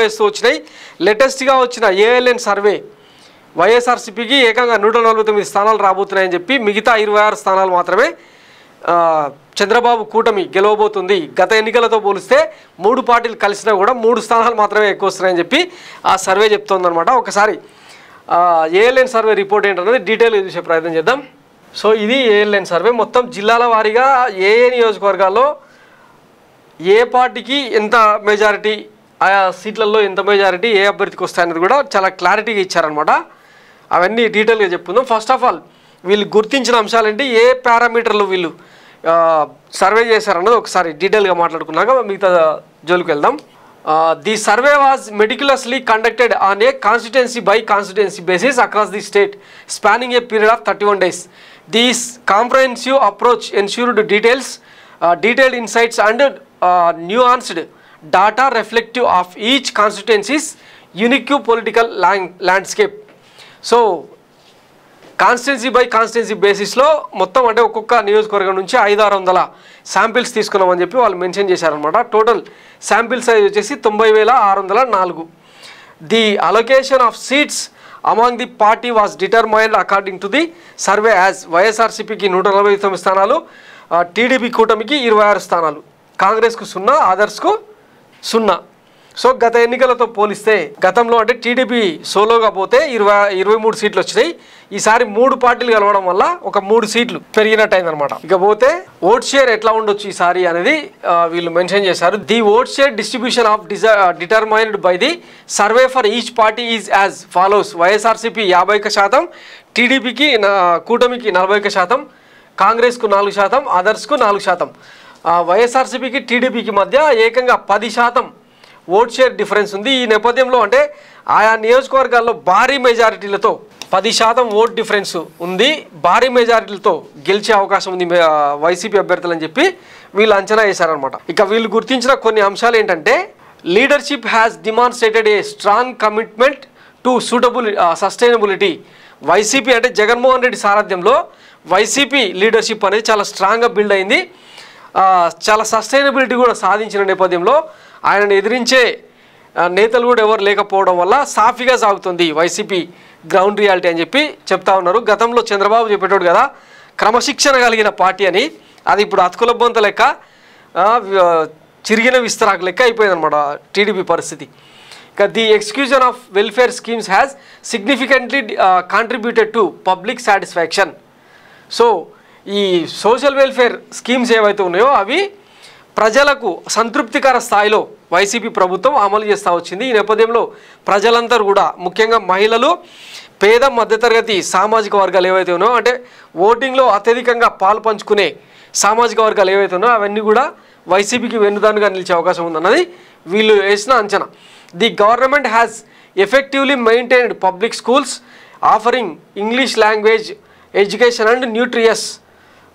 వేస్తూ వచ్చినాయి. లేటెస్ట్గా వచ్చిన ఏఎల్ఎన్ సర్వే వైఎస్ఆర్సీపీకి ఏకంగా 149 స్థానాలు రాబోతున్నాయని చెప్పి మిగతా 26 స్థానాలు మాత్రమే చంద్రబాబు కూటమి గెలవబోతుంది. గత ఎన్నికలతో పోలిస్తే 3 పార్టీలు కలిసినా కూడా 3 స్థానాలు మాత్రమే ఎక్కువ వస్తున్నాయని చెప్పి ఆ సర్వే చెప్తోందనమాట. ఒకసారి ఏఎల్ఎన్ సర్వే రిపోర్ట్ ఏంటన్నది డీటెయిల్గా చూసే ప్రయత్నం చేద్దాం. సో ఇది ఏఎల్ఎన్ సర్వే మొత్తం జిల్లాల వారీగా ఏ నియోజకవర్గాల్లో ఏ పార్టీకి ఎంత మెజారిటీ, ఆయా సీట్లలో ఎంత మెజారిటీ ఏ అభ్యర్థికి వస్తాయనేది కూడా చాలా క్లారిటీగా ఇచ్చారనమాట. అవన్నీ డీటెయిల్గా చెప్పుకుందాం. ఫస్ట్ ఆఫ్ ఆల్ వీళ్ళు గుర్తించిన అంశాలేంటి, ఏ పారామీటర్లు వీళ్ళు సర్వే చేశారన్నది ఒకసారి డీటెయిల్గా మాట్లాడుకున్నాక మిగతా జోలికి వెళ్దాం. The survey was meticulously conducted on a constituency by constituency basis across the state spanning a period of 31 days. This comprehensive approach ensured detailed insights and nuanced data reflective of each constituency's unique political landscape. So constituency by constituency బేసిస్లో మొత్తం అంటే ఒక్కొక్క నియోజకవర్గం నుంచి 500-600 samples తీసుకున్నామని చెప్పి వాళ్ళు mention చేశారనమాట. టోటల్ శాంపిల్ సైజ్ వచ్చేసి 90,604. The allocation of seats among the party was determined according to the survey as వైఎస్ఆర్సీపీకి 149 స్థానాలు, టీడీపీ కూటమికి 26 స్థానాలు, కాంగ్రెస్కు 0, అదర్స్కు 0. సో గత ఎన్నికలతో పోలిస్తే గతంలో అంటే టీడీపీ సోలోగా పోతే 23 సీట్లు వచ్చినాయి. ఈసారి 3 పార్టీలు కలవడం వల్ల ఒక 3 సీట్లు పెరిగినట్టయిందనమాట. ఇకపోతే ఓట్ షేర్ ఎట్లా ఉండొచ్చు ఈసారి అనేది వీళ్ళు మెన్షన్ చేశారు. The vote share distribution of determined by the survey for each party is as follows. YSRCP 51%, టీడీపీకి కూటమికి 40%, కాంగ్రెస్కు 4%, అదర్స్కు 4%. వైఎస్ఆర్సీపీకి టీడీపీకి మధ్య ఏకంగా 10% ఓట్ షేర్ డిఫరెన్స్ ఉంది. ఈ నేపథ్యంలో అంటే ఆయా నియోజకవర్గాల్లో భారీ మెజారిటీలతో 10% ఓట్ డిఫరెన్స్ ఉంది, భారీ మెజారిటీలతో గెలిచే అవకాశం ఉంది వైసీపీ అభ్యర్థులు అని చెప్పి వీళ్ళు అంచనా వేశారనమాట. ఇక వీళ్ళు గుర్తించిన కొన్ని అంశాలు ఏంటంటే, leadership has demonstrated a strong commitment to sustainability. YCP అంటే జగన్మోహన్ రెడ్డి సారథ్యంలో వైసీపీ లీడర్షిప్ అనేది చాలా స్ట్రాంగ్గా బిల్డ్ అయింది. చాలా సస్టైనబిలిటీ కూడా సాధించిన నేపథ్యంలో ఆయనను ఎదిరించే నేతలు కూడా ఎవరు లేకపోవడం వల్ల సాఫీగా సాగుతుంది వైసీపీ గ్రౌండ్ రియాలిటీ అని చెప్పి చెప్తా ఉన్నారు. గతంలో చంద్రబాబు చెప్పేటోడు కదా క్రమశిక్షణ కలిగిన పార్టీ అని, అది ఇప్పుడు అతుకులబ్బంత లెక్క చిరిగిన విస్తరాకు లెక్క అయిపోయిందనమాట టీడీపీ పరిస్థితి. ఇక the execution of welfare schemes has significantly contributed to public satisfaction. So ఈ సోషల్ వెల్ఫేర్ స్కీమ్స్ ఏవైతే ఉన్నాయో అవి ప్రజలకు సంతృప్తికర స్థాయిలో వైసీపీ ప్రభుత్వం అమలు చేస్తూ వచ్చింది. ఈ నేపథ్యంలో ప్రజలందరూ కూడా ముఖ్యంగా మహిళలు, పేద మధ్యతరగతి సామాజిక వర్గాలు ఏవైతే ఉన్నాయో అంటే ఓటింగ్లో అత్యధికంగా పాలు పంచుకునే సామాజిక వర్గాలు ఏవైతే ఉన్నాయో అవన్నీ కూడా వైసీపీకి వెన్నుదానుగా నిలిచే అవకాశం ఉందన్నది వీళ్ళు వేసిన అంచనా. The government has effectively maintained public schools offering English language education and nutritious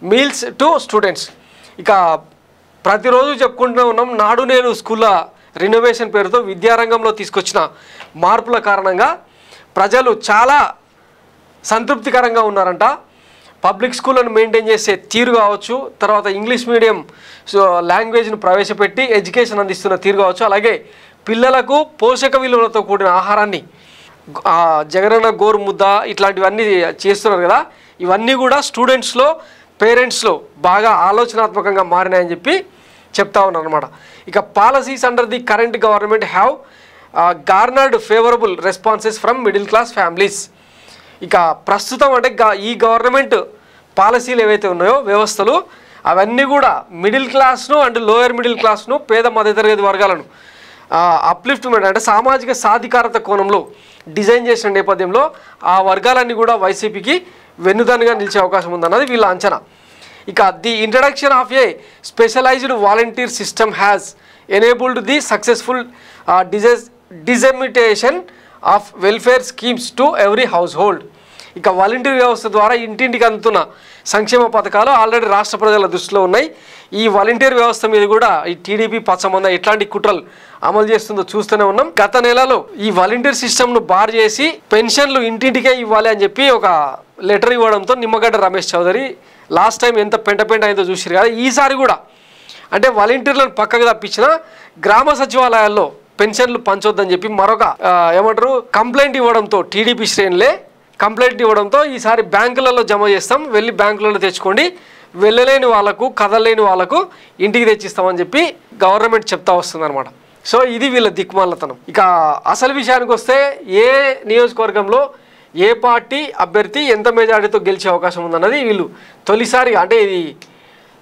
meals to students. ఇక ప్రతిరోజు చెప్పుకుంటూ ఉన్నాం, నాడు నేడు స్కూళ్ళ రినోవేషన్ పేరుతో విద్యారంగంలో తీసుకొచ్చిన మార్పుల కారణంగా ప్రజలు చాలా సంతృప్తికరంగా ఉన్నారంట. పబ్లిక్ స్కూళ్ళను మెయింటైన్ చేసే తీరు కావచ్చు, తర్వాత ఇంగ్లీష్ మీడియం లాంగ్వేజ్ను ప్రవేశపెట్టి ఎడ్యుకేషన్ అందిస్తున్న తీరు కావచ్చు, అలాగే పిల్లలకు పోషక విలువలతో కూడిన ఆహారాన్ని జగనన్న గోరు ముద్ద ఇట్లాంటివన్నీ చేస్తున్నారు కదా, ఇవన్నీ కూడా స్టూడెంట్స్లో పేరెంట్స్లో బాగా ఆలోచనాత్మకంగా మారినాయని చెప్పి చెప్తా ఉన్నారు అనమాట. ఇక policies under the current government have గార్నర్డ్ favourable responses from middle class families. ఇక ప్రస్తుతం అంటే ఈ గవర్నమెంట్ పాలసీలు ఏవైతే ఉన్నాయో వ్యవస్థలు అవన్నీ కూడా మిడిల్ క్లాస్ను అండ్ లోయర్ మిడిల్ క్లాస్ను పేద మధ్యతరగతి వర్గాలను అప్లిఫ్ట్మెంట్ అంటే సామాజిక సాధికారత కోణంలో డిజైన్ చేసిన నేపథ్యంలో ఆ వర్గాలన్నీ కూడా వైసీపీకి వెన్నుదన్నుగా నిలిచే అవకాశం ఉందన్నది వీళ్ళ అంచనా. ఇక the introduction of a specialized volunteer system has enabled the successful dissemination of welfare schemes to every household. ఇక వాలంటీర్ వ్యవస్థ ద్వారా ఇంటింటికి అందుతున్న సంక్షేమ పథకాలు ఆల్రెడీ రాష్ట్ర ప్రజల దృష్టిలో ఉన్నాయి. ఈ వాలంటీర్ వ్యవస్థ మీద కూడా ఈ టీడీపీ పచ్చమంద ఎట్లాంటి కుట్రలు అమలు చేస్తుందో చూస్తూనే ఉన్నాం. గత నెలలో ఈ వాలంటీర్ సిస్టమ్ను బార్ చేసి పెన్షన్లు ఇంటింటికే ఇవ్వాలి అని చెప్పి ఒక లెటర్ ఇవ్వడంతో నిమ్మగడ్డ రమేష్ చౌదరి లాస్ట్ టైం ఎంత పెంట అయిందో చూసిరు కదా. ఈసారి కూడా అంటే వాలంటీర్లను పక్కకు తప్పించిన గ్రామ సచివాలయాల్లో పెన్షన్లు పంచొద్దని చెప్పి మరొక ఏమంటారు కంప్లైంట్ ఇవ్వడంతో టీడీపీ శ్రేణులే కంప్లైంట్ ఇవ్వడంతో ఈసారి బ్యాంకులలో జమ చేస్తాం, వెళ్ళి బ్యాంకులలో తెచ్చుకోండి, వెళ్ళలేని వాళ్ళకు కదలేని వాళ్ళకు ఇంటికి తెచ్చిస్తామని చెప్పి గవర్నమెంట్ చెప్తా వస్తుందన్నమాట. సో ఇది వీళ్ళ దిక్మాలతనం. ఇక అసలు విషయానికి వస్తే ఏ నియోజకవర్గంలో ఏ పార్టీ అభ్యర్థి ఎంత మెజారిటీతో గెలిచే అవకాశం ఉందన్నది వీళ్ళు తొలిసారి, అంటే ఇది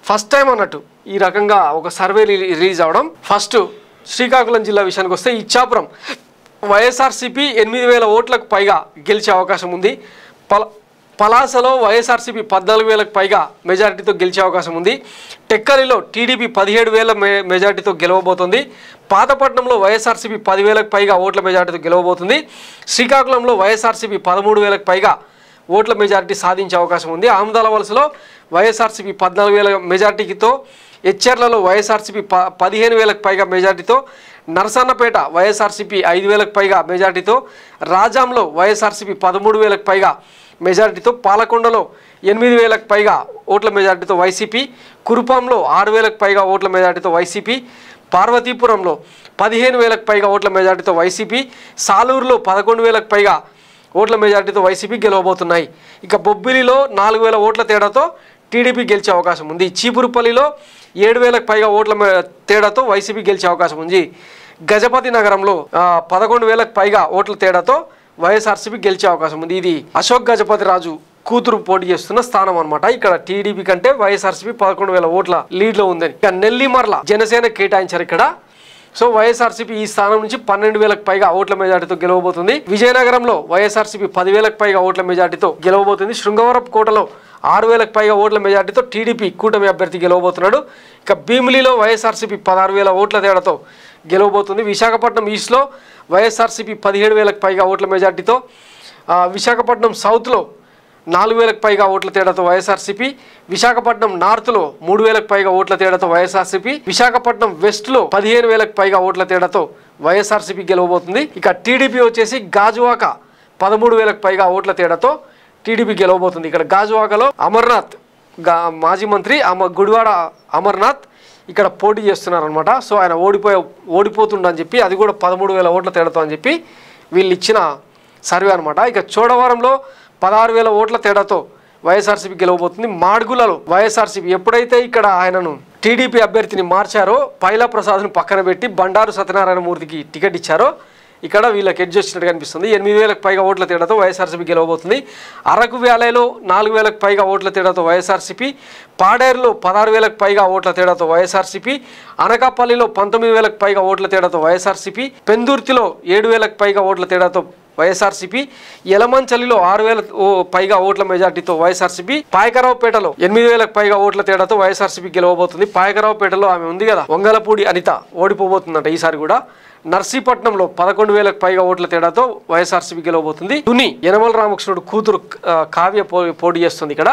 ఫస్ట్ టైం అన్నట్టు ఈ రకంగా ఒక సర్వే రిలీజ్ అవ్వడం. ఫస్ట్ శ్రీకాకుళం జిల్లా విషయానికి వస్తే ఇచ్చాపురం వైఎస్ఆర్సీపీ 8,000 ఓట్లకు పైగా గెలిచే అవకాశం ఉంది. పలాసలో వైఎస్ఆర్సీపీ 14,000కు పైగా మెజారిటీతో గెలిచే అవకాశం ఉంది. టెక్కలిలో టీడీపీ 17,000 మెజారిటీతో గెలవబోతుంది. పాతపట్నంలో వైఎస్ఆర్సీపీ 10,000కు పైగా ఓట్ల మెజారిటీతో గెలవబోతుంది. శ్రీకాకుళంలో వైఎస్ఆర్సీపీ 13,000కు పైగా ఓట్ల మెజారిటీ సాధించే అవకాశం ఉంది. ఆమదాల వలసలో వైఎస్ఆర్సీపీ 14,000 మెజారిటీతో, ఎచ్చెర్లలో వైఎస్ఆర్సీపీ 15,000కు పైగా మెజారిటీతో, నరసన్నపేట వైఎస్ఆర్సీపీ 5,000కు పైగా మెజారిటీతో, రాజాంలో వైఎస్ఆర్సీపీ 13,000కు పైగా మెజారిటీతో, పాలకొండలో 8,000కు పైగా ఓట్ల మెజారిటీతో వైసీపీ, కురుపాంలో 6,000కు పైగా ఓట్ల మెజారిటీతో వైసీపీ, పార్వతీపురంలో 15,000కు పైగా ఓట్ల మెజారిటీతో వైసీపీ, సాలూరులో 11,000కు పైగా ఓట్ల మెజారిటీతో వైసీపీ గెలవబోతున్నాయి. ఇక బొబ్బిలిలో 4,000 ఓట్ల తేడాతో టీడీపీ గెలిచే అవకాశం ఉంది. చీపురుపల్లిలో 7,000కు పైగా ఓట్ల తేడాతో వైసీపీ గెలిచే అవకాశం ఉంది. గజపతి నగరంలో 11,000కు పైగా ఓట్ల తేడాతో వైఎస్ఆర్సీపీ గెలిచే అవకాశం ఉంది. ఇది అశోక్ గజపతి రాజు కూతురు పోటీ చేస్తున్న స్థానం అనమాట. ఇక్కడ టీడీపీ కంటే వైఎస్ఆర్సీపీ 11,000 ఓట్ల లీడ్లో ఉందని. ఇక నెల్లిమర్ల జనసేన కేటాయించారు ఇక్కడ. సో వైఎస్ఆర్సీపీ ఈ స్థానం నుంచి 12,000కు పైగా ఓట్ల మెజార్టీతో గెలవబోతుంది. విజయనగరంలో వైఎస్ఆర్సీపీ 10,000కు పైగా ఓట్ల మెజార్టీతో గెలవబోతుంది. శృంగవరపు కోటలో 6,000కు పైగా ఓట్ల మెజార్టీతో టీడీపీ కూటమి అభ్యర్థి గెలవబోతున్నాడు. ఇక భీమిలిలో వైఎస్ఆర్సీపీ 16,000 ఓట్ల తేడాతో గెలవబోతుంది. విశాఖపట్నం ఈస్ట్లో వైఎస్ఆర్సీపీ 17,000కు పైగా ఓట్ల మెజార్టీతో, విశాఖపట్నం సౌత్లో 4,000కు పైగా ఓట్ల తేడాతో వైఎస్ఆర్సీపీ, విశాఖపట్నం నార్త్లో 3,000కు పైగా ఓట్ల తేడాతో వైఎస్ఆర్సీపీ, విశాఖపట్నం వెస్ట్లో 15,000కు పైగా ఓట్ల తేడాతో వైఎస్ఆర్సీపీ గెలవబోతుంది. ఇక టీడీపీ వచ్చేసి గాజువాక 13,000కు పైగా ఓట్ల తేడాతో టీడీపీ గెలవబోతుంది. ఇక్కడ గాజువాకలో అమర్నాథ్ మాజీ మంత్రి గుడివాడ అమర్నాథ్ ఇక్కడ పోటీ చేస్తున్నారనమాట. సో ఆయన ఓడిపోతుండని చెప్పి, అది కూడా 13,000 ఓట్ల తేడాతో అని చెప్పి వీళ్ళు ఇచ్చిన సర్వే అనమాట. ఇక చోడవరంలో 16,000 ఓట్ల తేడాతో వైఎస్ఆర్సీపీ గెలవబోతుంది. మాడ్గులలో వైఎస్ఆర్సీపీ ఎప్పుడైతే ఇక్కడ ఆయనను టీడీపీ అభ్యర్థిని మార్చారో, పైలా ప్రసాద్ను పక్కన పెట్టి బండారు సత్యనారాయణ మూర్తికి టికెట్ ఇచ్చారో, ఇక్కడ వీళ్ళకి ఎడ్జ్ వచ్చినట్టు కనిపిస్తుంది. 8,000కు పైగా ఓట్ల తేడాతో వైఎస్ఆర్సీపీ గెలవబోతుంది. అరకు వ్యాలీలో 4,000కు పైగా ఓట్ల తేడాతో వైఎస్ఆర్సీపీ, పాడేరులో 16,000కు పైగా ఓట్ల తేడాతో వైఎస్ఆర్సీపీ, అనకాపల్లిలో 19,000కు పైగా ఓట్ల తేడాతో వైఎస్ఆర్సీపీ, పెందుర్తిలో 7,000కు పైగా ఓట్ల తేడాతో వైఎస్ఆర్సీపీ, యలమంచలిలో 6,000 పైగా ఓట్ల మెజార్టీతో వైఎస్ఆర్సీపీ, పాయకరావుపేటలో 8,000కు పైగా ఓట్ల తేడాతో వైఎస్ఆర్సీపీ గెలవబోతుంది. పాయకరావుపేటలో ఆమె ఉంది కదా, వంగలపూడి అనిత ఓడిపోబోతుందంట ఈసారి కూడా. నర్సీపట్నంలో 11,000కు పైగా ఓట్ల తేడాతో వైఎస్ఆర్సీపీ గెలవబోతుంది. తుని యనమల రామకృష్ణుడు కూతురు కావ్య పోటీ చేస్తుంది ఇక్కడ.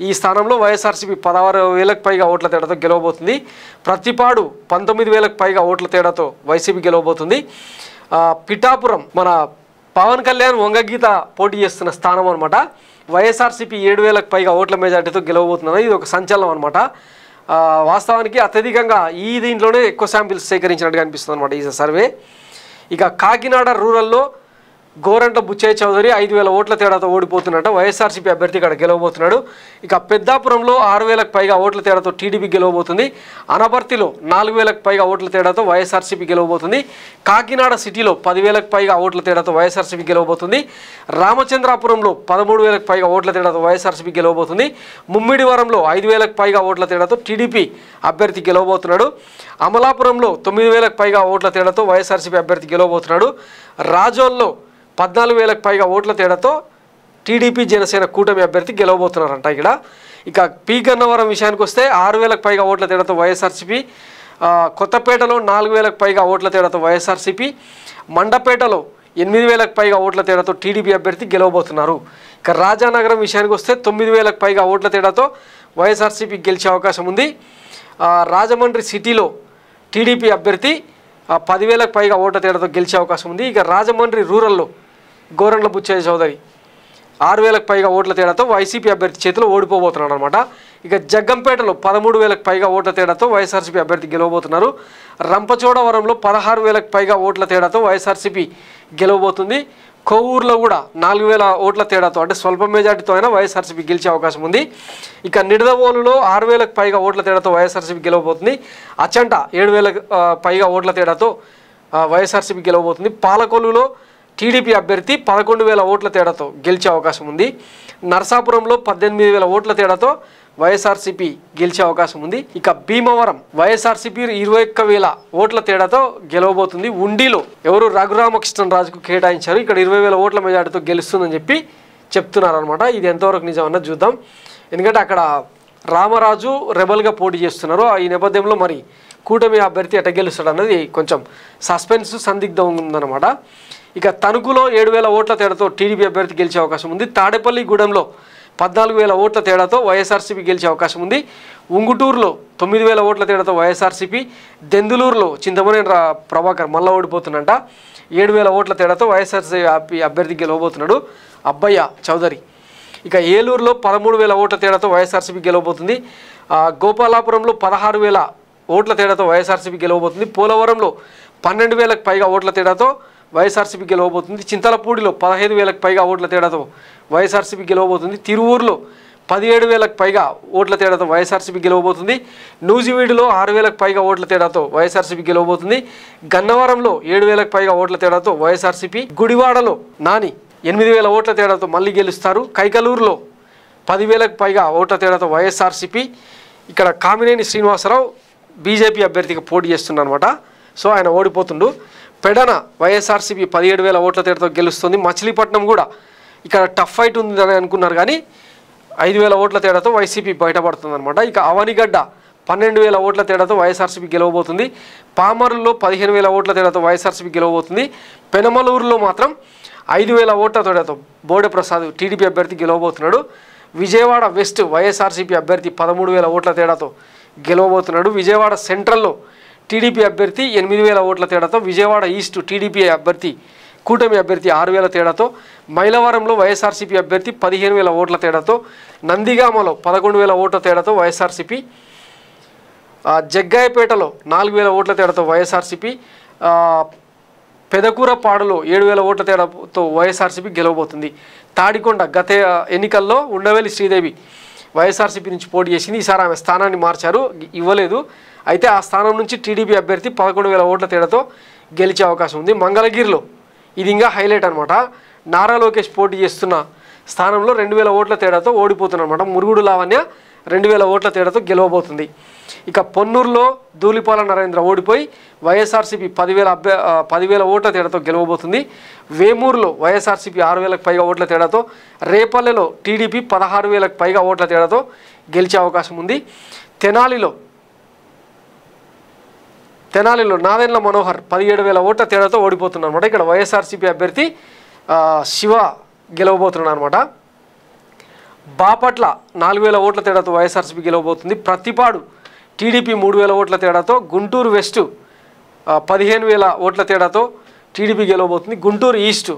ఈ స్థానంలో వైఎస్ఆర్సీపీ 16,000కు పైగా ఓట్ల తేడాతో గెలవబోతుంది. ప్రతిపాడు 19,000కు పైగా ఓట్ల తేడాతో వైసీపీ గెలవబోతుంది. పిఠాపురం మన పవన్ కళ్యాణ్ వంగగీత పోటీ చేస్తున్న స్థానం అనమాట. వైఎస్ఆర్సీపీ 7,000కు పైగా ఓట్ల మెజార్టీతో గెలవబోతున్నది. ఇది ఒక సంచలనం అనమాట. వాస్తవానికి అత్యధికంగా ఈ దీంట్లోనే ఎక్కువ శాంపిల్స్ సేకరించినట్టుగా అనిపిస్తుంది అనమాట ఈ సర్వే. ఇక కాకినాడ రూరల్లో గోరంట్ల బుచ్చయ్య చౌదరి 5,000 ఓట్ల తేడాతో ఓడిపోతున్నట్టు వైఎస్ఆర్సీపీ అభ్యర్థి ఇక్కడ గెలవబోతున్నాడు. ఇక పెద్దాపురంలో 6,000కు పైగా ఓట్ల తేడాతో టీడీపీ గెలవబోతుంది. అనపర్తిలో 4,000కు పైగా ఓట్ల తేడాతో వైఎస్ఆర్సీపీ గెలవబోతుంది. కాకినాడ సిటీలో 10,000కు పైగా ఓట్ల తేడాతో వైఎస్ఆర్సీపీ గెలవబోతుంది. రామచంద్రాపురంలో 13,000కు పైగా ఓట్ల తేడాతో వైఎస్ఆర్సీపీ గెలవబోతుంది. ముమ్మిడివరంలో 5,000కు పైగా ఓట్ల తేడాతో టీడీపీ అభ్యర్థి గెలవబోతున్నాడు. అమలాపురంలో 9,000కు పైగా ఓట్ల తేడాతో వైఎస్ఆర్సీపీ అభ్యర్థి గెలవబోతున్నాడు. రాజోల్లో 14,000కు పైగా ఓట్ల తేడాతో టీడీపీ జనసేన కూటమి అభ్యర్థి గెలవబోతున్నారంట ఇక్కడ. ఇక పి గన్నవరం విషయానికి వస్తే 6,000కు పైగా ఓట్ల తేడాతో వైఎస్ఆర్సీపీ, కొత్తపేటలో 4,000కు పైగా ఓట్ల తేడాతో వైఎస్ఆర్సీపీ, మండపేటలో 8,000కు పైగా ఓట్ల తేడాతో టీడీపీ అభ్యర్థి గెలవబోతున్నారు. ఇక రాజానగరం విషయానికి వస్తే 9,000కు పైగా ఓట్ల తేడాతో వైఎస్ఆర్సీపీ గెలిచే అవకాశం ఉంది. రాజమండ్రి సిటీలో టీడీపీ అభ్యర్థి 10,000కు పైగా ఓట్ల తేడాతో గెలిచే అవకాశం ఉంది. ఇక రాజమండ్రి రూరల్లో గోరంట్ల బుచ్చయ్య చౌదరి 6,000కు పైగా ఓట్ల తేడాతో వైసీపీ అభ్యర్థి చేతిలో ఓడిపోబోతున్నాడు అనమాట. ఇక జగ్గంపేటలో 13,000కు పైగా ఓట్ల తేడాతో వైఎస్ఆర్సీపీ అభ్యర్థి గెలవబోతున్నారు. రంపచోడవరంలో 16,000కు పైగా ఓట్ల తేడాతో వైఎస్ఆర్సీపీ గెలవబోతుంది. కొవ్వూరులో కూడా 4,000 ఓట్ల తేడాతో అంటే స్వల్ప మెజార్టీతో అయినా వైఎస్ఆర్సీపీ గెలిచే అవకాశం ఉంది. ఇక నిడదవోలులో 6,000కు పైగా ఓట్ల తేడాతో వైఎస్ఆర్సీపీ గెలవబోతుంది. అచంట 7,000 పైగా ఓట్ల తేడాతో వైఎస్ఆర్సీపీ గెలవబోతుంది. పాలకొల్లులో టీడీపీ అభ్యర్థి 11,000 ఓట్ల తేడాతో గెలిచే అవకాశం ఉంది. నరసాపురంలో 18,000 ఓట్ల తేడాతో వైఎస్ఆర్సీపీ గెలిచే అవకాశం ఉంది. ఇక భీమవరం వైఎస్ఆర్సీపీ 21,000 ఓట్ల తేడాతో గెలవబోతుంది. ఉండిలో ఎవరు రఘురామకృష్ణరాజుకు కేటాయించారు. ఇక్కడ 20,000 ఓట్ల మెజార్టీతో గెలుస్తుందని చెప్తున్నారు అనమాట. ఇది ఎంతవరకు నిజం అన్నది చూద్దాం. ఎందుకంటే అక్కడ రామరాజు రెబల్గా పోటీ చేస్తున్నారు. ఈ నేపథ్యంలో మరి కూటమి అభ్యర్థి ఎట్ట గెలుస్తాడు అన్నది కొంచెం సస్పెన్స్ సందిగ్ధం ఉందన్నమాట. ఇక తణుకులో 7,000 ఓట్ల తేడాతో టీడీపీ అభ్యర్థి గెలిచే అవకాశం ఉంది. తాడేపల్లిగూడెంలో 14,000 ఓట్ల తేడాతో వైఎస్ఆర్సీపీ గెలిచే అవకాశం ఉంది. ఉంగుటూరులో 9,000 ఓట్ల తేడాతో వైఎస్ఆర్సీపీ, దెందులూరులో చింతమనేని ప్రభాకర్ మళ్ళా ఓడిపోతున్నట 7,000 ఓట్ల తేడాతో వైఎస్ఆర్సీపీ అభ్యర్థి గెలవబోతున్నాడు అబ్బయ్య చౌదరి. ఇక ఏలూరులో 13,000 ఓట్ల తేడాతో వైఎస్ఆర్సీపీ గెలవబోతుంది. గోపాలాపురంలో 16,000 ఓట్ల తేడాతో వైఎస్ఆర్సీపీ గెలవబోతుంది. పోలవరంలో 12,000కు పైగా ఓట్ల తేడాతో వైఎస్ఆర్సీపీ గెలవబోతుంది. చింతలపూడిలో 15,000కు పైగా ఓట్ల తేడాతో వైఎస్ఆర్సీపీ గెలవబోతుంది. తిరువూరులో 17,000కు పైగా ఓట్ల తేడాతో వైఎస్ఆర్సీపీ గెలవబోతుంది. నూజివీడులో 6,000కు పైగా ఓట్ల తేడాతో వైఎస్ఆర్సీపీ గెలవబోతుంది. గన్నవరంలో 7,000కు పైగా ఓట్ల తేడాతో వైఎస్ఆర్సీపీ, గుడివాడలో నాని 8,000 ఓట్ల తేడాతో మళ్ళీ గెలుస్తారు. కైకలూరులో 10,000కు పైగా ఓట్ల తేడాతో వైఎస్ఆర్సీపీ. ఇక్కడ కామినేని శ్రీనివాసరావు బీజేపీ అభ్యర్థిగా పోటీ చేస్తున్నారనమాట. సో ఆయన ఓడిపోతుండు. పెడన వైఎస్ఆర్సీపీ 17,000 ఓట్ల తేడాతో గెలుస్తుంది. మచిలీపట్నం కూడా ఇక్కడ టఫ్ ఫైట్ ఉందని అనుకున్నారు కానీ 5,000 ఓట్ల తేడాతో వైసీపీ బయటపడుతుంది అనమాట. ఇక అవనిగడ్డ 12,000 ఓట్ల తేడాతో వైఎస్ఆర్సీపీ గెలవబోతుంది. పామరులో 15,000 ఓట్ల తేడాతో వైఎస్ఆర్సీపీ గెలవబోతుంది. పెనమలూరులో మాత్రం 5,000 ఓట్ల తేడాతో బోడే ప్రసాద్ టీడీపీ అభ్యర్థి గెలవబోతున్నాడు. విజయవాడ వెస్ట్ వైఎస్ఆర్సీపీ అభ్యర్థి 13,000 ఓట్ల తేడాతో గెలవబోతున్నాడు. విజయవాడ సెంట్రల్లో టీడీపీ అభ్యర్థి 8,000 ఓట్ల తేడాతో, విజయవాడ ఈస్ట్ టీడీపీ అభ్యర్థి కూటమి అభ్యర్థి 6,000 తేడాతో, మైలవరంలో వైఎస్ఆర్సీపీ అభ్యర్థి 15,000 ఓట్ల తేడాతో, నందిగామలో 11,000 ఓట్ల తేడాతో వైఎస్ఆర్సీపీ, జగ్గాయపేటలో 4,000 ఓట్ల తేడాతో వైఎస్ఆర్సీపీ, పెదకూరపాడులో 7,000 ఓట్ల తేడాతో వైఎస్ఆర్సీపీ గెలవబోతుంది. తాడికొండ గత ఎన్నికల్లో ఉండవెల్లి శ్రీదేవి వైఎస్ఆర్సీపీ నుంచి పోటీ చేసింది. ఈసారి ఆమె స్థానాన్ని మార్చారు, ఇవ్వలేదు. అయితే ఆ స్థానం నుంచి టీడీపీ అభ్యర్థి 11,000 ఓట్ల తేడాతో గెలిచే అవకాశం ఉంది. మంగళగిరిలో ఇది ఇంకా హైలైట్ అనమాట. నారా లోకేష్ పోటీ చేస్తున్న స్థానంలో 2,000 ఓట్ల తేడాతో ఓడిపోతున్నమాట. మురుగుడు లావణ్య 2,000 ఓట్ల తేడాతో గెలవబోతుంది. ఇక పొన్నూరులో ధూళిపాల నరేంద్ర ఓడిపోయి వైఎస్ఆర్సీపీ 10,000 ఓట్ల తేడాతో గెలవబోతుంది. వేమూరులో వైఎస్ఆర్సీపీ 6,000కు పైగా ఓట్ల తేడాతో, రేపల్లెలో టీడీపీ 16,000కు పైగా ఓట్ల తేడాతో గెలిచే అవకాశం ఉంది. తెనాలిలో నాదెండ్ల మనోహర్ 17,000 ఓట్ల తేడాతో ఓడిపోతున్నారు అనమాట. ఇక్కడ వైఎస్ఆర్సీపీ అభ్యర్థి శివ గెలవబోతున్నాడు అనమాట. బాపట్ల 4,000 ఓట్ల తేడాతో వైఎస్ఆర్సీపీ గెలవబోతుంది. ప్రతిపాడు టీడీపీ 3,000 ఓట్ల తేడాతో, గుంటూరు వెస్ట్ 15,000 ఓట్ల తేడాతో టీడీపీ గెలవబోతుంది. గుంటూరు ఈస్ట్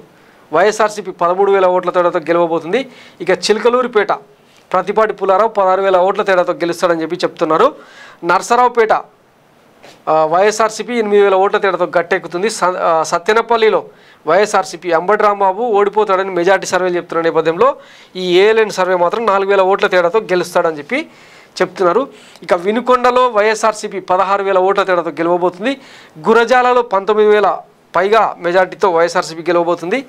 వైఎస్ఆర్సీపీ 13,000 ఓట్ల తేడాతో గెలవబోతుంది. ఇక చిలకలూరిపేట ప్రతిపాటి పుల్లారావు 16,000 ఓట్ల తేడాతో గెలుస్తాడని చెప్తున్నారు. నర్సరావుపేట వైఎస్ఆర్సీపీ 8,000 ఓట్ల తేడాతో గట్టెక్కుతుంది. సత్తెనపల్లిలో వైఎస్ఆర్సీపీ అంబటి రాంబాబు ఓడిపోతాడని మెజార్టీ సర్వేలు చెప్తున్న నేపథ్యంలో ఈ ఏఎల్ఎన్ సర్వే మాత్రం 4,000 ఓట్ల తేడాతో గెలుస్తాడని చెప్తున్నారు. ఇక వినుకొండలో వైఎస్ఆర్సీపీ 16,000 ఓట్ల తేడాతో గెలవబోతుంది. గురజాలలో 19,000 పైగా మెజార్టీతో వైఎస్ఆర్సీపీ గెలవబోతుంది.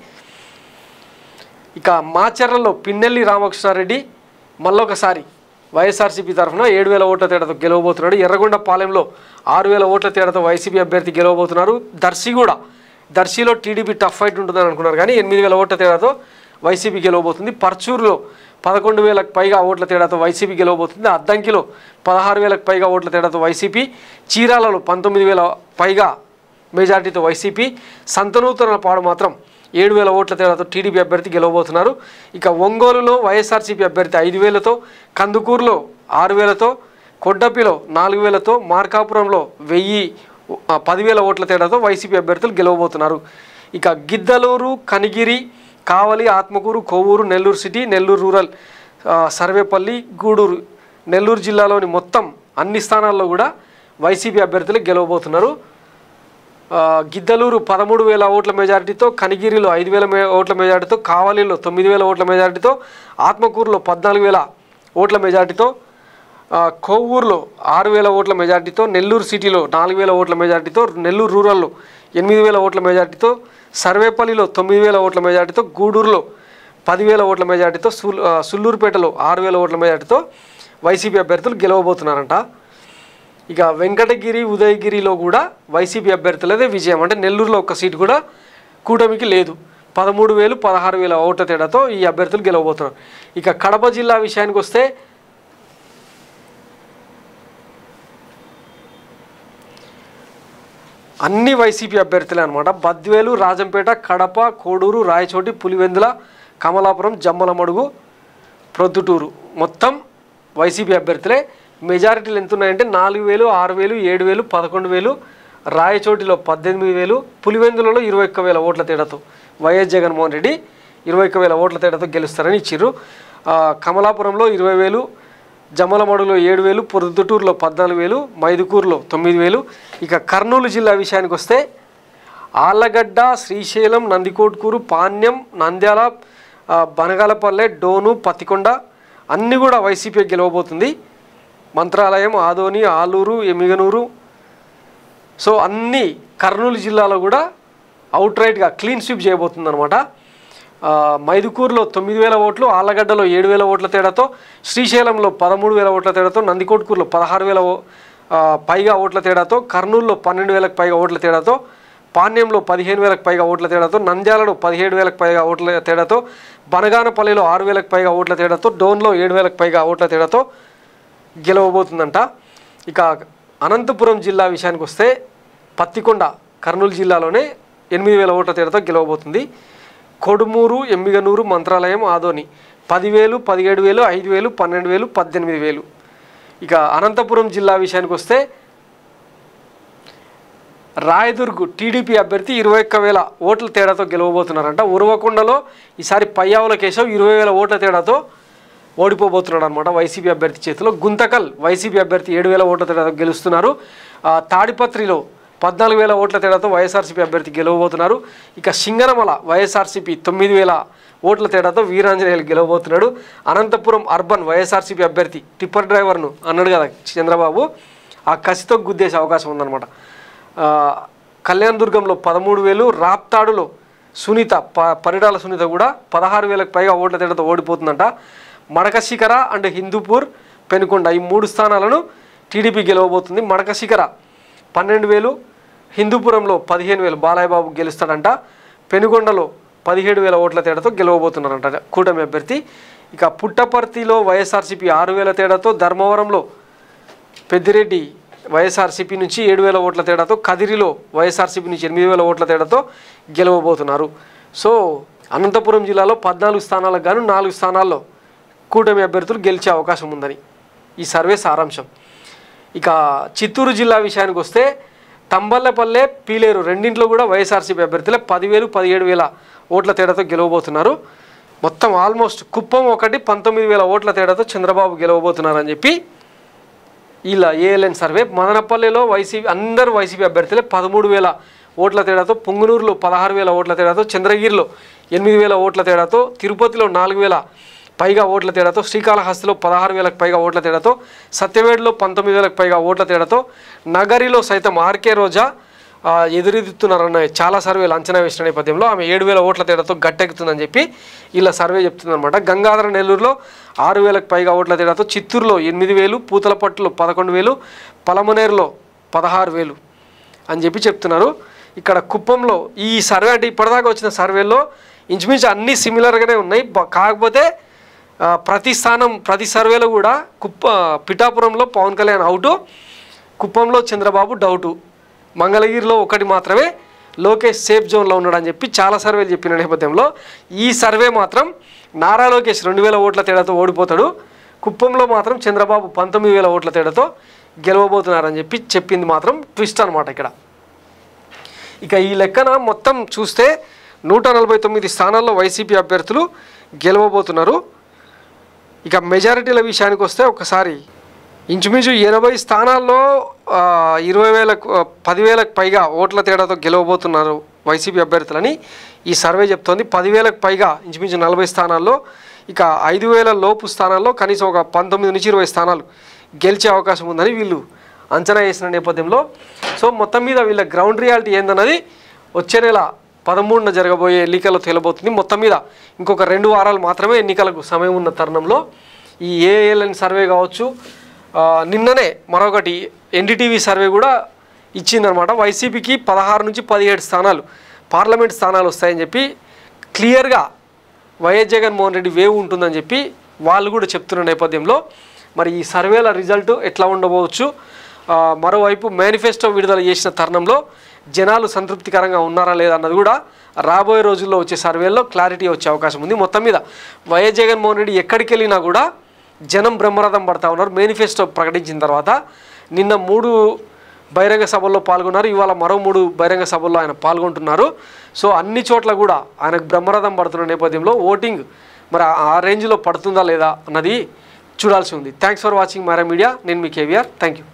ఇక మాచర్లలో పిన్నెల్లి రామకృష్ణారెడ్డి మళ్ళొకసారి వైఎస్ఆర్సీపీ తరఫున 7,000 ఓట్ల తేడాతో గెలవబోతున్నాడు. ఎర్రగొండపాలెంలో 6,000 ఓట్ల తేడాతో వైసీపీ అభ్యర్థి గెలవబోతున్నారు. దర్శిలో టీడీపీ టఫ్ ఫైట్ ఉంటుందని అనుకున్నారు కానీ 8,000 ఓట్ల తేడాతో వైసీపీ గెలవబోతుంది. పర్చూరులో 11,000కు పైగా ఓట్ల తేడాతో వైసీపీ గెలవబోతుంది. అద్దంకిలో 16,000కు పైగా ఓట్ల తేడాతో వైసీపీ, చీరాలలో 19,000 పైగా మెజార్టీతో వైసీపీ, సంతనూతలపాడు మాత్రం 7,000 ఓట్ల తేడాతో టీడీపీ అభ్యర్థి గెలవబోతున్నారు. ఇక ఒంగోలులో వైఎస్ఆర్సీపీ అభ్యర్థి 5,000తో, కందుకూరులో 6,000తో, కొడ్డపిలో 4,000తో, మార్కాపురంలో 10,000 ఓట్ల తేడాతో వైసీపీ అభ్యర్థులు గెలవబోతున్నారు. ఇక గిద్దలూరు, కనిగిరి, కావలి, ఆత్మకూరు, కొవ్వూరు, నెల్లూరు సిటీ, నెల్లూరు రూరల్, సర్వేపల్లి, గూడూరు నెల్లూరు జిల్లాలోని మొత్తం అన్ని స్థానాల్లో కూడా వైసీపీ అభ్యర్థులు గెలవబోతున్నారు. గిద్దలూరు 13,000 ఓట్ల మెజారిటీతో, కనిగిరిలో 5,000 ఓట్ల మెజారిటీతో, కావలిలో 9,000 ఓట్ల మెజారిటీతో, ఆత్మకూరులో 14,000 ఓట్ల మెజారిటీతో, కొవ్వూరులో 6,000 ఓట్ల మెజారిటీతో, నెల్లూరు సిటీలో 4,000 ఓట్ల మెజారిటీతో, నెల్లూరు రూరల్లో 8,000 ఓట్ల మెజారిటీతో, సర్వేపల్లిలో 9,000 ఓట్ల మెజారిటీతో, గూడూరులో 10,000 ఓట్ల మెజారిటీతో, సుల్లూరుపేటలో 6,000 ఓట్ల మెజారిటీతో వైసీపీ అభ్యర్థులు గెలవబోతున్నారంట. ఇక వెంకటగిరి, ఉదయగిరిలో కూడా వైసీపీ అభ్యర్థులదే విజయం. అంటే నెల్లూరులో ఒక్క సీటు కూడా కూటమికి లేదు. 13,000, 16,000 ఓట్ల తేడాతో ఈ అభ్యర్థులు గెలవబోతున్నారు. ఇక కడప జిల్లా విషయానికి వస్తే అన్ని వైసీపీ అభ్యర్థులే అనమాట. బద్వేలు, రాజంపేట, కడప, కోడూరు, రాయచోటి, పులివెందుల, కమలాపురం, జమ్మలమడుగు, ప్రొద్దుటూరు మొత్తం వైసీపీ అభ్యర్థులే. మెజారిటీలు ఎంత ఉన్నాయంటే 4,000, 6,000, 7,000, 11,000, రాయచోటిలో 18,000, పులివెందులలో 21,000 ఓట్ల తేడాతో వైఎస్ జగన్మోహన్ రెడ్డి 21,000 ఓట్ల తేడాతో గెలుస్తారని ఇచ్చిర్రు. కమలాపురంలో 20,000, జమ్మలమడుగులో 7,000, ప్రొద్దుటూరులో 14,000, మైదుకూరులో 9,000. ఇక కర్నూలు జిల్లా విషయానికి వస్తే ఆళ్లగడ్డ, శ్రీశైలం, నందికోట్కూరు, పాణ్యం, నంద్యాల, బనగాలపల్లె, డోను, పత్తికొండ అన్నీ కూడా వైసీపీ గెలవబోతుంది. మంత్రాలయం, ఆదోని, ఆలూరు, ఎమ్మిగనూరు, సో అన్ని కర్నూలు జిల్లాలో కూడా అవుట్ రైట్గా క్లీన్ స్వీప్ చేయబోతుంది అనమాట. మైదుకూరులో 9,000 ఓట్లు, ఆళ్లగడ్డలో 7,000 ఓట్ల తేడాతో, శ్రీశైలంలో 13,000 ఓట్ల తేడాతో, నందికోట్కూరులో 16,000 పైగా ఓట్ల తేడాతో, కర్నూలులో 12,000 పైగా ఓట్ల తేడాతో, పాణ్యంలో 15,000 పైగా ఓట్ల తేడాతో, నంద్యాలలో 17,000 పైగా ఓట్ల తేడాతో, బనగానపల్లిలో 6,000 పైగా ఓట్ల తేడాతో, డోన్లో 7,000 పైగా ఓట్ల తేడాతో గెలవబోతుందంట. ఇక అనంతపురం జిల్లా విషయానికి వస్తే పత్తికొండ కర్నూలు జిల్లాలోనే 8,000 ఓట్ల తేడాతో గెలవబోతుంది. కొడుమూరు, ఎమ్మిగనూరు, మంత్రాలయం, ఆదోని 10,000, 17,000, 5,000, 12,000, 18,000. ఇక అనంతపురం జిల్లా విషయానికి వస్తే రాయదుర్గ్ టీడీపీ అభ్యర్థి 21,000 ఓట్ల తేడాతో గెలవబోతున్నారంట. ఉరవకొండలో ఈసారి పయ్యావుల కేశవ్ 20,000 ఓట్ల తేడాతో ఓడిపోబోతున్నాడు అనమాట వైసీపీ అభ్యర్థి చేతిలో. గుంతకల్ వైసీపీ అభ్యర్థి 7,000 ఓట్ల తేడాతో గెలుస్తున్నారు. తాడిపత్రిలో 14,000 ఓట్ల తేడాతో వైఎస్ఆర్సీపీ అభ్యర్థి గెలవబోతున్నారు. ఇక సింగనమల వైఎస్ఆర్సీపీ 9,000 ఓట్ల తేడాతో వీరాంజనేయులు గెలవబోతున్నాడు. అనంతపురం అర్బన్ వైఎస్ఆర్సీపీ అభ్యర్థి టిప్పర్ డ్రైవర్ను అన్నాడు కదా చంద్రబాబు, ఆ కసితో గుద్దేసే అవకాశం ఉందన్నమాట. కళ్యాణదుర్గంలో 13,000, రాప్తాడులో సునీత పరిటాల సునీత కూడా 16,000 పైగా ఓట్ల తేడాతో ఓడిపోతుందంట. మడకశిఖర అండ్ హిందూపూర్, పెనుకొండ ఈ 3 స్థానాలను టీడీపీ గెలవబోతుంది. మడకశిఖర 12,000, హిందూపురంలో 15,000 బాలయ్యబాబు గెలుస్తాడంట. పెనుకొండలో 17,000 ఓట్ల తేడాతో గెలవబోతున్నారంట కూటమి అభ్యర్థి. ఇక పుట్టపర్తిలో వైఎస్ఆర్సీపీ 6,000 తేడాతో, ధర్మవరంలో పెద్దిరెడ్డి వైఎస్ఆర్సీపీ నుంచి 7,000 ఓట్ల తేడాతో, కదిరిలో వైఎస్ఆర్సీపీ నుంచి 8,000 ఓట్ల తేడాతో గెలవబోతున్నారు. సో అనంతపురం జిల్లాలో 14 స్థానాలకు గాను 4 స్థానాల్లో కూటమి అభ్యర్థులు గెలిచే అవకాశం ఉందని ఈ సర్వే సారాంశం. ఇక చిత్తూరు జిల్లా విషయానికి వస్తే తంబల్లపల్లె, పీలేరు రెండింటిలో కూడా వైఎస్ఆర్సీపీ అభ్యర్థులే 10,000, 17,000 ఓట్ల తేడాతో గెలవబోతున్నారు. మొత్తం ఆల్మోస్ట్ కుప్పం ఒకటి 19,000 ఓట్ల తేడాతో చంద్రబాబు గెలవబోతున్నారని చెప్పి ఇలా ఏఎల్ఎన్ సర్వే. మదనపల్లెలో అందరూ వైసీపీ అభ్యర్థులే 13,000 ఓట్ల తేడాతో, పొంగునూరులో 16,000 ఓట్ల తేడాతో, చంద్రగిరిలో 8,000 ఓట్ల తేడాతో, తిరుపతిలో 4,000 పైగా ఓట్ల తేడాతో, శ్రీకాళహస్తిలో 16,000 పైగా ఓట్ల తేడాతో, సత్యవేడులో 19,000 పైగా ఓట్ల తేడాతో, నగరిలో సైతం ఆర్కే రోజా ఎదురెదుతున్నారన్న చాలా సర్వేలు అంచనా వేసిన నేపథ్యంలో ఆమె 7,000 ఓట్ల తేడాతో గట్టెక్కుతుందని చెప్పి ఇలా సర్వే చెప్తుందన్నమాట. గంగాధర నెల్లూరులో 6,000 పైగా ఓట్ల తేడాతో, చిత్తూరులో 8,000, పూతలపట్టులో 11,000, పలమనేరులో 16,000 అని చెప్పి చెప్తున్నారు. ఇక్కడ కుప్పంలో ఈ సర్వే అంటే ఇప్పటిదాకా వచ్చిన సర్వేలో ఇంచుమించు అన్నీ సిమిలర్గానే ఉన్నాయి. కాకపోతే ప్రతి సర్వేలో కూడా పిఠాపురంలో పవన్ కళ్యాణ్ అవుటు, కుప్పంలో చంద్రబాబు డౌటు, మంగళగిరిలో ఒకటి మాత్రమే లోకేష్ సేఫ్ జోన్లో ఉన్నాడని చెప్పి చాలా సర్వేలు చెప్పిన నేపథ్యంలో ఈ సర్వే మాత్రం నారా లోకేష్ 2,000 ఓట్ల తేడాతో ఓడిపోతాడు, కుప్పంలో మాత్రం చంద్రబాబు 19,000 ఓట్ల తేడాతో గెలవబోతున్నారని చెప్పి చెప్పింది మాత్రం ట్విస్ట్ అనమాట ఇక్కడ. ఇక ఈ లెక్కన మొత్తం చూస్తే 149 స్థానాల్లో వైసీపీ అభ్యర్థులు గెలవబోతున్నారు. ఇక మెజారిటీల విషయానికి వస్తే ఒకసారి ఇంచుమించు 80 స్థానాల్లో 10,000కు పైగా ఓట్ల తేడాతో గెలవబోతున్నారు వైసీపీ అభ్యర్థులని ఈ సర్వే చెప్తోంది. 10,000కు పైగా ఇంచుమించు 40 స్థానాల్లో, ఇక 5,000 లోపు స్థానాల్లో కనీసం ఒక 19 నుంచి 20 స్థానాలు గెలిచే అవకాశం ఉందని వీళ్ళు అంచనా వేసిన నేపథ్యంలో సో మొత్తం మీద వీళ్ళ గ్రౌండ్ రియాలిటీ ఏందన్నది వచ్చే నెల 13న జరగబోయే ఎన్నికల్లో తేలబోతుంది. మొత్తం మీద ఇంకొక 2 వారాలు మాత్రమే ఎన్నికలకు సమయం ఉన్న తరుణంలో ఈ ఏఎల్ఎన్ సర్వే కావచ్చు, నిన్ననే మరొకటి ఎన్డీటీవీ సర్వే కూడా ఇచ్చిందనమాట. వైసీపీకి 16 నుంచి 17 స్థానాలు పార్లమెంట్ స్థానాలు వస్తాయని చెప్పి క్లియర్గా వైఎస్ జగన్మోహన్ రెడ్డి వేవ్ ఉంటుందని చెప్పి వాళ్ళు కూడా చెప్తున్న నేపథ్యంలో మరి ఈ సర్వేల రిజల్ట్ ఎట్లా ఉండబోవచ్చు, మరోవైపు మేనిఫెస్టో విడుదల చేసిన తరుణంలో జనాలు సంతృప్తికరంగా ఉన్నారా లేదా అన్నది కూడా రాబోయే రోజుల్లో వచ్చే సర్వేల్లో క్లారిటీ వచ్చే అవకాశం ఉంది. మొత్తం మీద వైఎస్ జగన్మోహన్ రెడ్డి ఎక్కడికి వెళ్ళినా కూడా జనం బ్రహ్మరథం పడతా ఉన్నారు. మేనిఫెస్టో ప్రకటించిన తర్వాత నిన్న 3 బహిరంగ సభల్లో పాల్గొన్నారు, ఇవాళ మరో 3 బహిరంగ సభల్లో ఆయన పాల్గొంటున్నారు. సో అన్ని చోట్ల కూడా ఆయనకు బ్రహ్మరథం పడుతున్న నేపథ్యంలో ఓటింగ్ మరి ఆ రేంజ్లో పడుతుందా లేదా అన్నది చూడాల్సి ఉంది. Thanks for watching Myra Media. నేను మీ కేవీఆర్. Thank you.